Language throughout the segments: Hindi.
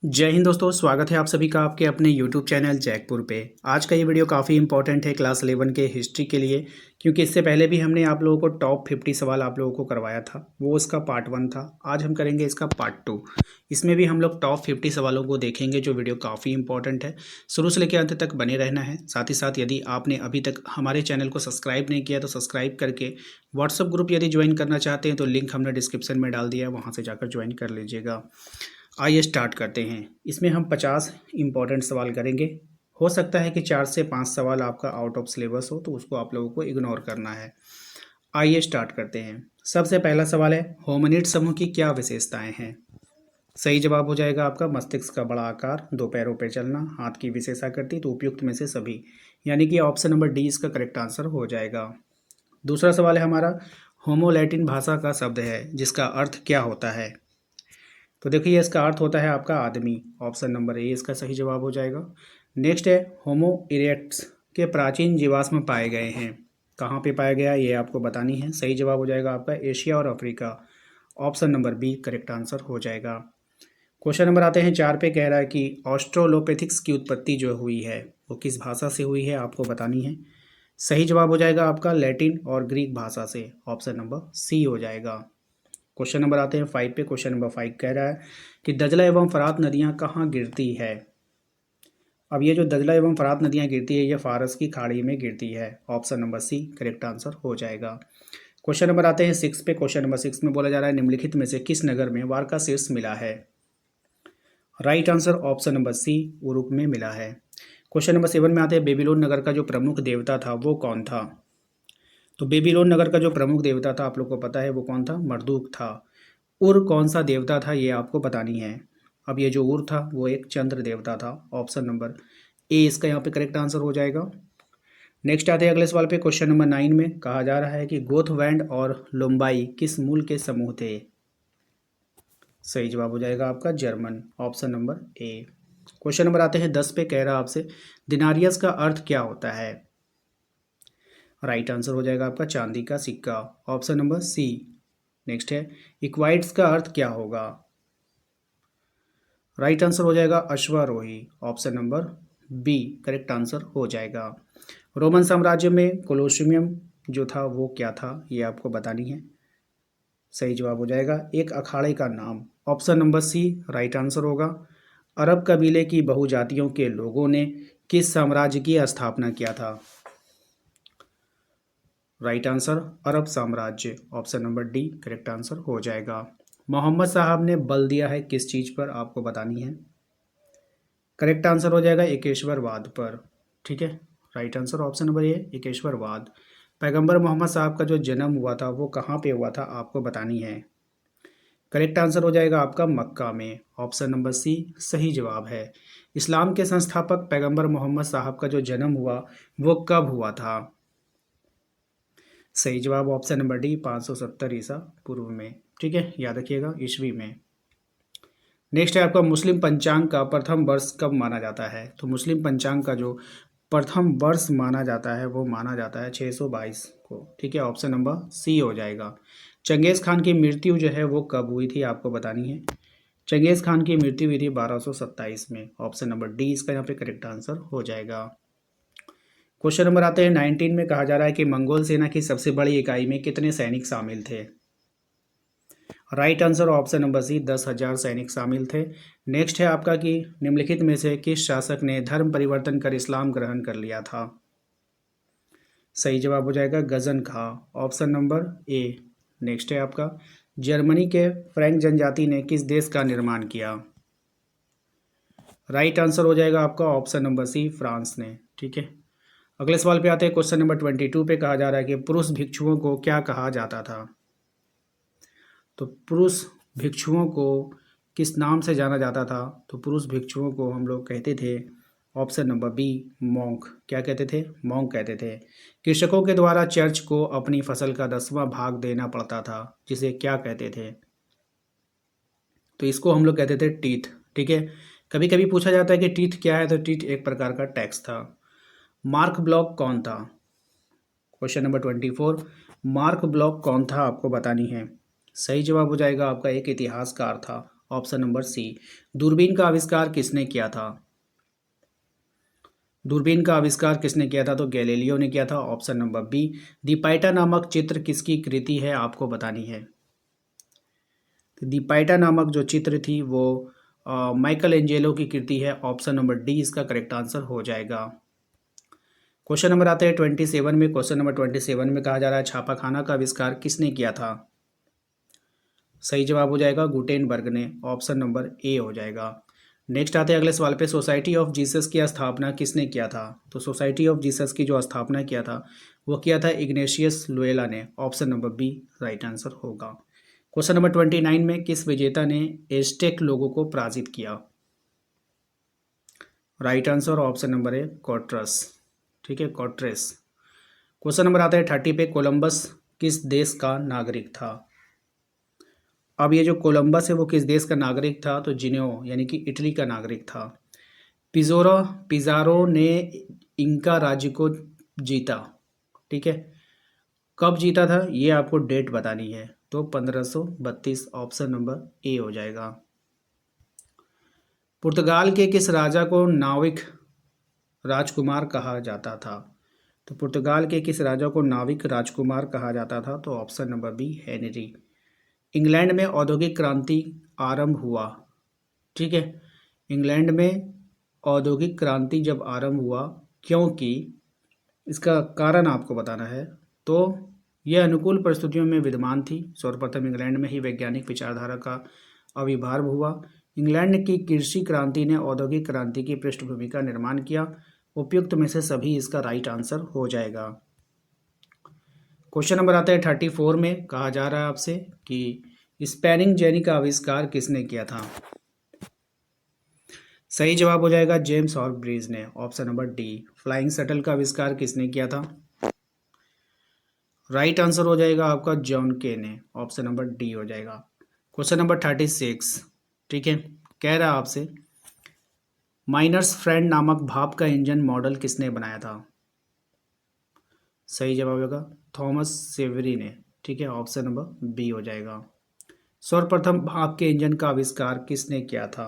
जय हिंद दोस्तों, स्वागत है आप सभी का आपके अपने YouTube चैनल जैकपुर पे। आज का ये वीडियो काफ़ी इंपॉर्टेंट है क्लास 11 के हिस्ट्री के लिए, क्योंकि इससे पहले भी हमने आप लोगों को टॉप 50 सवाल आप लोगों को करवाया था। वो इसका पार्ट 1 था। आज हम करेंगे इसका पार्ट 2। इसमें भी हम लोग टॉप 50 सवालों को देखेंगे, जो वीडियो काफ़ी इंपॉर्टेंट है। शुरू से लेकर अंत तक बने रहना है। साथ ही साथ यदि आपने अभी तक हमारे चैनल को सब्सक्राइब नहीं किया तो सब्सक्राइब करके व्हाट्सअप ग्रुप यदि ज्वाइन करना चाहते हैं तो लिंक हमने डिस्क्रिप्शन में डाल दिया है, वहाँ से जाकर ज्वाइन कर लीजिएगा। आइए स्टार्ट करते हैं। इसमें हम 50 इंपॉर्टेंट सवाल करेंगे। हो सकता है कि 4 से 5 सवाल आपका आउट ऑफ सिलेबस हो, तो उसको आप लोगों को इग्नोर करना है। आइए स्टार्ट करते हैं। सबसे पहला सवाल है, होमिनिड समूह की क्या विशेषताएं हैं? सही जवाब हो जाएगा आपका मस्तिष्क का बड़ा आकार, 2 पैरों पर चलना, हाथ की विशेष आकृति। तो उपयुक्त में से सभी, यानी कि ऑप्शन नंबर डी इसका करेक्ट आंसर हो जाएगा। दूसरा सवाल है हमारा, होमो लैटिन भाषा का शब्द है जिसका अर्थ क्या होता है? तो देखिए इसका अर्थ होता है आपका आदमी। ऑप्शन नंबर ए इसका सही जवाब हो जाएगा। नेक्स्ट है, होमो इरेक्ट्स के प्राचीन जीवाश्म पाए गए हैं। कहाँ पे पाया गया ये आपको बतानी है। सही जवाब हो जाएगा आपका एशिया और Africa. Option number B correct answer हो जाएगा। क्वेश्चन नंबर आते हैं 4 पे। कह रहा है कि ऑस्ट्रोलोपिथिक्स की उत्पत्ति जो हुई है वो किस भाषा से हुई है, आपको बतानी है। सही जवाब हो जाएगा आपका लैटिन और ग्रीक भाषा से। ऑप्शन नंबर सी हो जाएगा। क्वेश्चन नंबर आते हैं 5 पे। क्वेश्चन नंबर 5 कह रहा है कि दजला एवं फरात नदियां कहाँ गिरती है? अब ये जो दजला एवं फरात नदियां गिरती है ये फारस की खाड़ी में गिरती है। Option number C correct answer हो जाएगा। क्वेश्चन नंबर आते हैं 6 पे। क्वेश्चन नंबर 6 में बोला जा रहा है, निम्नलिखित में से किस नगर में वार का शीर्ष मिला है? Right answer option number C Uruk में मिला है। क्वेश्चन नंबर 7 में आते हैं, बेबीलोन नगर का जो प्रमुख देवता था वो कौन था? तो बेबीलोन नगर का जो प्रमुख देवता था आप लोग को पता है वो कौन था? मर्दूक था। उर कौन सा देवता था ये आपको बतानी है। अब ये जो उर था वो एक चंद्र देवता था। ऑप्शन नंबर ए इसका यहाँ पे करेक्ट आंसर हो जाएगा। नेक्स्ट आते हैं अगले सवाल पे। क्वेश्चन नंबर 9 में कहा जा रहा है कि गोथवैंड और लोम्बाई किस मूल के समूह थे? सही जवाब हो जाएगा आपका जर्मन। ऑप्शन नंबर ए। क्वेश्चन नंबर आते हैं 10 पे। कह रहा आपसे, दिनारियस का अर्थ क्या होता है? राइट आंसर हो जाएगा आपका चांदी का सिक्का। ऑप्शन नंबर सी। नेक्स्ट है, इक्वाइट्स का अर्थ क्या होगा? राइट आंसर हो जाएगा अश्वारोही। Option number B correct answer हो जाएगा। रोमन साम्राज्य में कोलोसियम जो था वो क्या था, ये आपको बतानी है। सही जवाब हो जाएगा एक अखाड़े का नाम। Option number C right answer होगा। अरब कबीले की बहुजातियों के लोगों ने किस साम्राज्य की स्थापना किया था? राइट आंसर अरब साम्राज्य। Option number D correct answer हो जाएगा। मोहम्मद साहब ने बल दिया है किस चीज़ पर, आपको बतानी है। करेक्ट आंसर हो जाएगा एकेश्वरवाद पर। ठीक है, right answer option number A एकेश्वरवाद। पैगंबर मोहम्मद साहब का जो जन्म हुआ था वो कहाँ पे हुआ था, आपको बतानी है। करेक्ट आंसर हो जाएगा आपका मक्का में। ऑप्शन नंबर सी सही जवाब है। इस्लाम के संस्थापक पैगंबर मोहम्मद साहब का जो जन्म हुआ वो कब हुआ था? सही जवाब ऑप्शन नंबर डी 570 ईसा पूर्व में। ठीक है, याद रखिएगा ईस्वी में। नेक्स्ट है आपका, मुस्लिम पंचांग का प्रथम वर्ष कब माना जाता है? तो मुस्लिम पंचांग का जो प्रथम वर्ष माना जाता है वो माना जाता है 622 को। ठीक है, ऑप्शन नंबर सी हो जाएगा। चंगेज़ खान की मृत्यु जो है वो कब हुई थी, आपको बतानी है। चंगेज़ खान की मृत्यु हुई थी 1227 में। ऑप्शन नंबर डी इसका यहाँ पे करेक्ट आंसर हो जाएगा। क्वेश्चन नंबर आते हैं 19 में। कहा जा रहा है कि मंगोल सेना की सबसे बड़ी इकाई में कितने सैनिक शामिल थे? Right answer option number C 10,000 सैनिक शामिल थे। नेक्स्ट है आपका कि निम्नलिखित में से किस शासक ने धर्म परिवर्तन कर इस्लाम ग्रहण कर लिया था? सही जवाब हो जाएगा Ghazan Khan. Option number A. Next है आपका, जर्मनी के फ्रैंक जनजाति ने किस देश का निर्माण किया? राइट आंसर हो जाएगा आपका ऑप्शन नंबर सी फ्रांस ने। ठीक है, अगले सवाल पे आते हैं। क्वेश्चन नंबर 22 पे कहा जा रहा है कि पुरुष भिक्षुओं को क्या कहा जाता था? तो पुरुष भिक्षुओं को किस नाम से जाना जाता था? तो पुरुष भिक्षुओं को हम लोग कहते थे, ऑप्शन नंबर बी मॉन्क। क्या कहते थे? मॉन्क कहते थे। कृषकों के द्वारा चर्च को अपनी फसल का 10वां भाग देना पड़ता था, जिसे क्या कहते थे? तो इसको हम लोग कहते थे टीथ। ठीक है, कभी कभी पूछा जाता है कि टीथ क्या है, तो टीथ एक प्रकार का टैक्स था। मार्क ब्लॉक कौन था? क्वेश्चन नंबर 24, मार्क ब्लॉक कौन था, आपको बतानी है। सही जवाब हो जाएगा आपका एक इतिहासकार था। Option number C. दूरबीन का आविष्कार किसने किया था? दूरबीन का आविष्कार किसने किया था? तो गैलीलियो ने किया था, ऑप्शन नंबर बी। दी पाइटा नामक चित्र किसकी कृति है, आपको बतानी है। तो दी पाइटा नामक जो चित्र थी वो माइकल एंजेलो की कृति है, ऑप्शन नंबर डी इसका करेक्ट आंसर हो जाएगा। क्वेश्चन नंबर आते हैं 27 में। क्वेश्चन नंबर 27 में कहा जा रहा है छापाखाना का आविष्कार किसने किया था? सही जवाब हो जाएगा गुटेनबर्ग ने, ऑप्शन नंबर ए हो जाएगा। नेक्स्ट आते हैं अगले सवाल पे। सोसाइटी ऑफ जीसस की स्थापना किसने किया था? तो सोसाइटी ऑफ जीसस की जो स्थापना किया था वो किया था इग्नेशियस लोयोला ने, option number B right answer होगा। क्वेश्चन नंबर 29 में किस विजेता ने एज़टेक लोगों को पराजित किया? Right answer option number A Cortes, ठीक है, कोट्रेस। क्वेश्चन नंबर आता है 30 पे। कोलंबस किस देश का नागरिक था? अब ये जो कोलंबस है वो किस देश का नागरिक था? तो जिनेओ यानी कि इटली का नागरिक था। पिज़ोरो पिज़ारो ने इंका राज्य को जीता, ठीक है, कब जीता था ये आपको डेट बतानी है। तो 1532, ऑप्शन नंबर ए हो जाएगा। पुर्तगाल के किस राजा को नाविक राजकुमार कहा जाता था? तो पुर्तगाल के किस राजा को नाविक राजकुमार कहा जाता था? तो option number B Henry. England में औद्योगिक क्रांति आरंभ हुआ, ठीक है, इंग्लैंड में औद्योगिक क्रांति जब आरंभ हुआ, क्योंकि इसका कारण आपको बताना है। तो यह अनुकूल परिस्थितियों में विद्यमान थी। सर्वप्रथम इंग्लैंड में ही वैज्ञानिक विचारधारा का आविर्भाव हुआ। इंग्लैंड की कृषि क्रांति ने औद्योगिक क्रांति की पृष्ठभूमि का निर्माण किया। उपयुक्त में से सभी इसका राइट आंसर हो जाएगा। क्वेश्चन नंबर आता है 34 में। कहा जा रहा है आपसे कि स्पैनिंग जेनी का आविष्कार किसने किया था? सही जवाब हो जाएगा जेम्स और ब्रिज ने, option number D. Flying shuttle का आविष्कार किसने किया था? राइट आंसर हो जाएगा आपका जॉन के ने, ऑप्शन नंबर डी हो जाएगा। क्वेश्चन नंबर 36, ठीक है, कह रहा है आपसे माइनर्स फ्रेंड नामक भाप का इंजन मॉडल किसने बनाया था? सही जवाब होगा थॉमस सेवरी ने, ठीक है, ऑप्शन नंबर बी हो जाएगा। सर्वप्रथम भाप के इंजन का आविष्कार किसने किया था?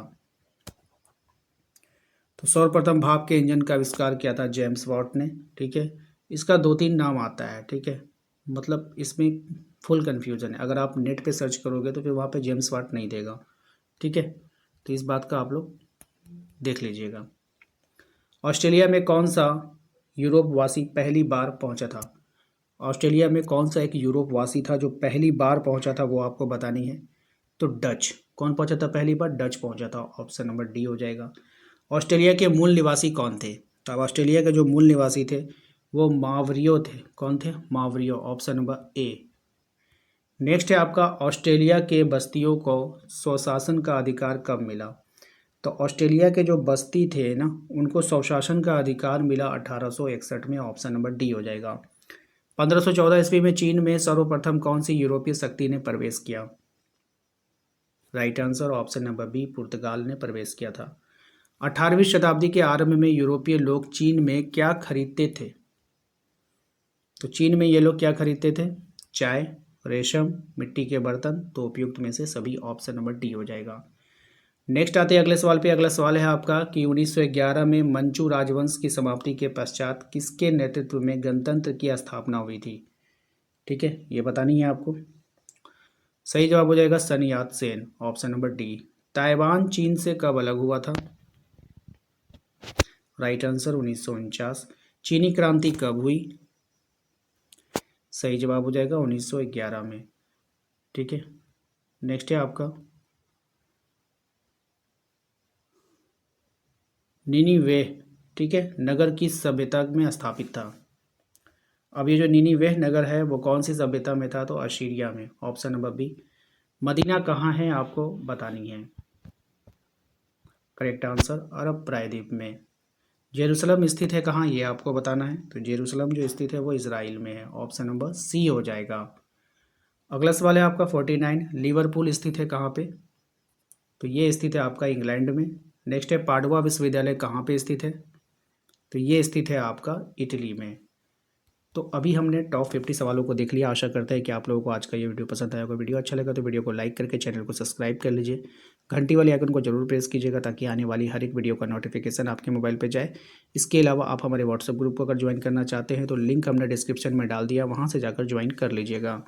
तो सर्वप्रथम भाप के इंजन का आविष्कार किया था जेम्स वाट ने, ठीक है। इसका 2-3 नाम आता है, ठीक है, मतलब इसमें फुल कन्फ्यूजन है। अगर आप नेट पे सर्च करोगे तो फिर वहाँ पे जेम्स वाट नहीं देगा, ठीक है, तो इस बात का आप लोग देख लीजिएगा। ऑस्ट्रेलिया में कौन सा यूरोपवासी पहली बार पहुंचा था? ऑस्ट्रेलिया में कौन सा एक यूरोपवासी था जो पहली बार पहुंचा था, वो आपको बतानी है। तो डच। कौन पहुंचा था पहली बार? डच पहुंचा था, ऑप्शन नंबर डी हो जाएगा। ऑस्ट्रेलिया के मूल निवासी कौन थे? तो अब ऑस्ट्रेलिया के जो मूल निवासी थे वो मावरियो थे। कौन थे? मावरियो, ऑप्शन नंबर ए। नेक्स्ट है आपका ऑस्ट्रेलिया के बस्तियों को स्वशासन का अधिकार कब मिला? तो ऑस्ट्रेलिया के जो बस्ती थे ना उनको स्वशासन का अधिकार मिला 1861 में, ऑप्शन नंबर डी हो जाएगा। 1514 ईस्वी में चीन में सर्वप्रथम कौन सी यूरोपीय शक्ति ने प्रवेश किया? Right answer option number B, पुर्तगाल ने प्रवेश किया था। 18वीं शताब्दी के आरंभ में यूरोपीय लोग चीन में क्या खरीदते थे? तो चीन में ये लोग क्या खरीदते थे? चाय, रेशम, मिट्टी के बर्तन। तो उपयुक्त में से सभी, ऑप्शन नंबर डी हो जाएगा। नेक्स्ट आते हैं अगले सवाल पे। अगला सवाल है आपका कि 1911 में मंचू राजवंश की समाप्ति के पश्चात किसके नेतृत्व में गणतंत्र की स्थापना हुई थी? ठीक है, ये बतानी है आपको। सही जवाब हो जाएगा सन यात Sen, option number D. Taiwan चीन से कब अलग हुआ था? Right answer 1949। चीनी क्रांति कब हुई? सही जवाब हो जाएगा 1911 में, ठीक है। नेक्स्ट है आपका निनिवेह, ठीक है, नगर किस सभ्यता में स्थापित था? अब ये जो निनिवेह नगर है वो कौन सी सभ्यता में था? तो अशीरिया में, ऑप्शन नंबर बी। मदीना कहाँ है आपको बतानी है। करेक्ट आंसर अरब प्रायद्वीप में। जेरूसलम स्थित है कहाँ, ये आपको बताना है। तो जेरूसलम जो स्थित है वो इजराइल में है, ऑप्शन नंबर सी हो जाएगा। अगला सवाल है आपका 49, लिवरपूल स्थित है कहाँ पे? तो ये स्थित है आपका इंग्लैंड में। नेक्स्ट है पाडुआ विश्वविद्यालय कहाँ पे स्थित है? तो ये स्थित है आपका इटली में। तो अभी हमने टॉप 50 सवालों को देख लिया। आशा करते हैं कि आप लोगों को आज का ये वीडियो पसंद आया होगा। वीडियो अच्छा लगा तो वीडियो को लाइक करके चैनल को सब्सक्राइब कर लीजिए। घंटी वाले आइकन को जरूर प्रेस कीजिएगा ताकि आने वाली हर एक वीडियो का नोटिफिकेशन आपके मोबाइल पर जाए। इसके अलावा आप हमारे व्हाट्सएप ग्रुप को अगर ज्वाइन करना चाहते हैं तो लिंक हमने डिस्क्रिप्शन में डाल दिया, वहाँ से जाकर ज्वाइन कर लीजिएगा।